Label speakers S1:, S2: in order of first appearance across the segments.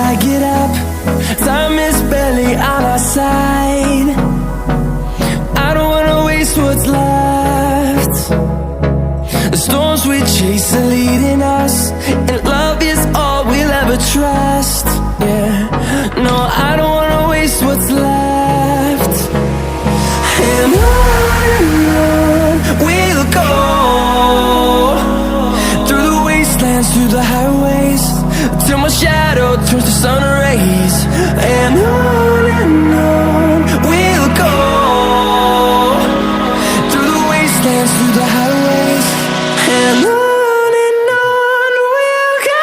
S1: I get up, time is barely on our side. I don't wanna waste what's left. The storms we chase are leading us, and love is all we'll ever trust. Yeah, no, I don't wanna waste what's left. And on we'll go, through the wastelands, through the highways, till my shadow turns to sun rays. And on we'll go, through the wastelands, through the highways, and on we'll go.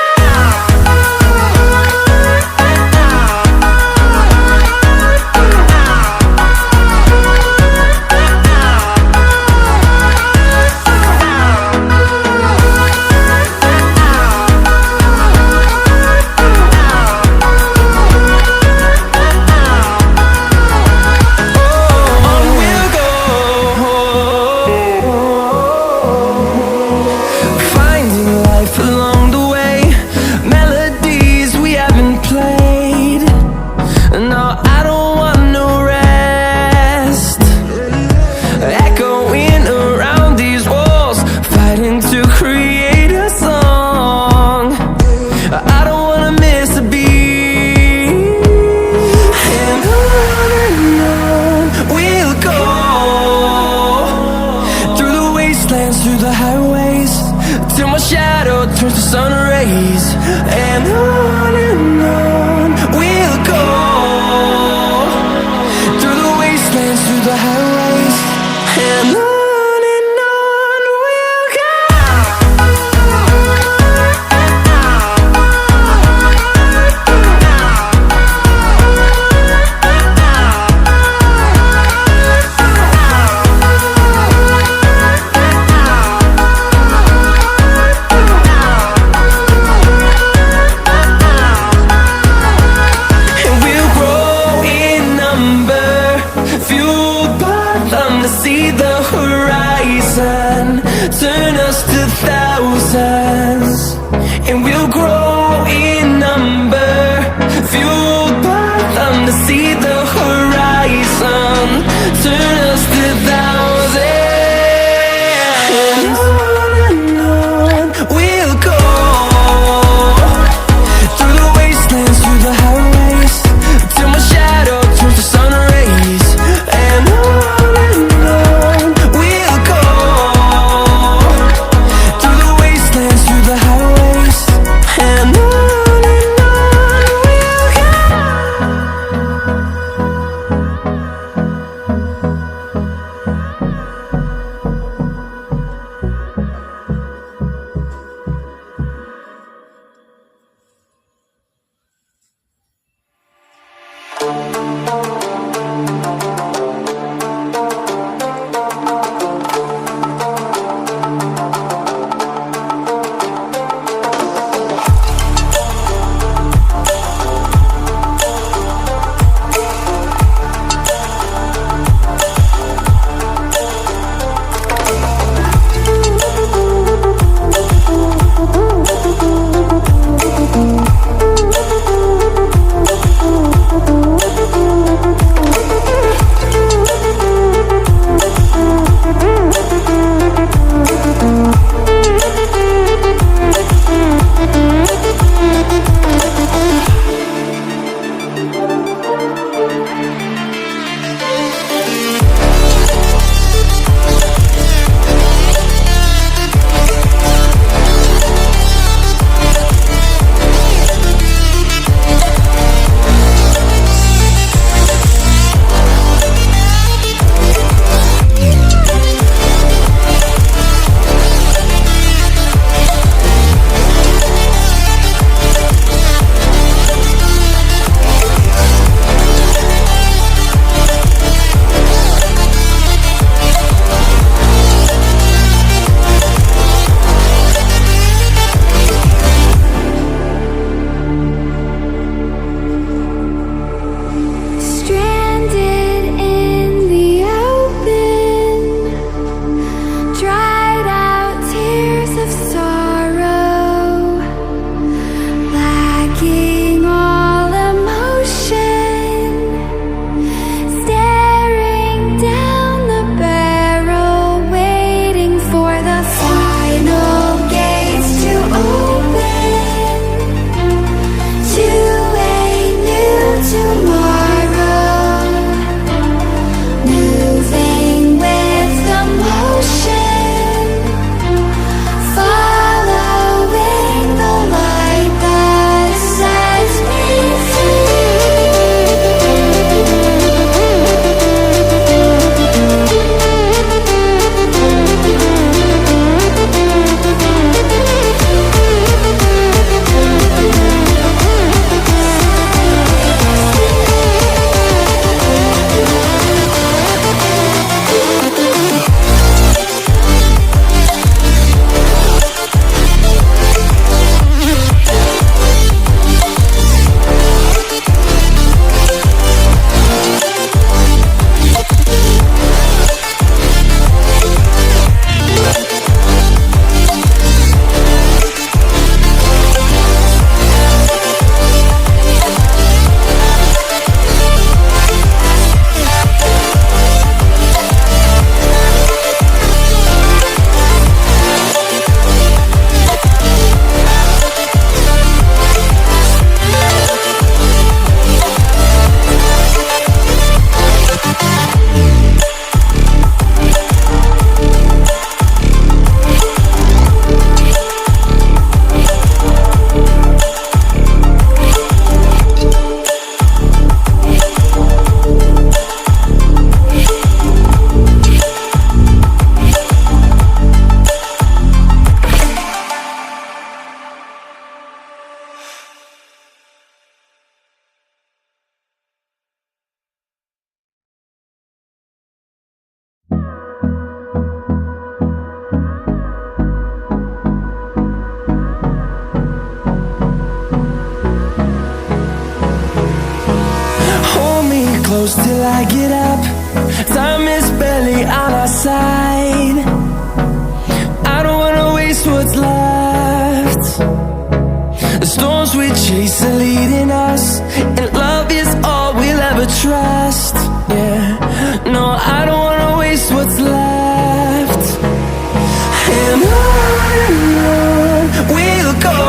S1: Through the highways, till my shadow turns to sun rays. And on we'll go, through the wastelands, through the highways, and on we'll go. See the horizon, turn us to thousands, and we'll grow in number, fueled by them. To see the horizon, turn us to thousands, and on we'll go, through the wastelands, through the highways, till my shadow turns to sun rays. And and I get up. Time is barely on our side. I don't wanna waste what's left. The storms we chase are leading us, and love is all we'll ever trust. Yeah, no, I don't wanna waste what's left. And on we'll go,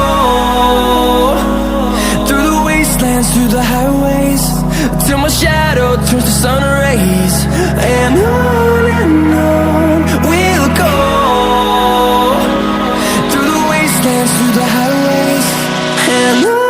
S1: through the wastelands, through the highways, till my shadow turns to sun rays. And on we'll go, through the wastelands, through the highways, and on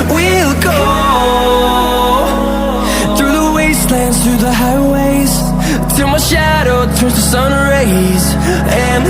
S1: we'll go. Through the highways, till my shadow turns to sun rays. And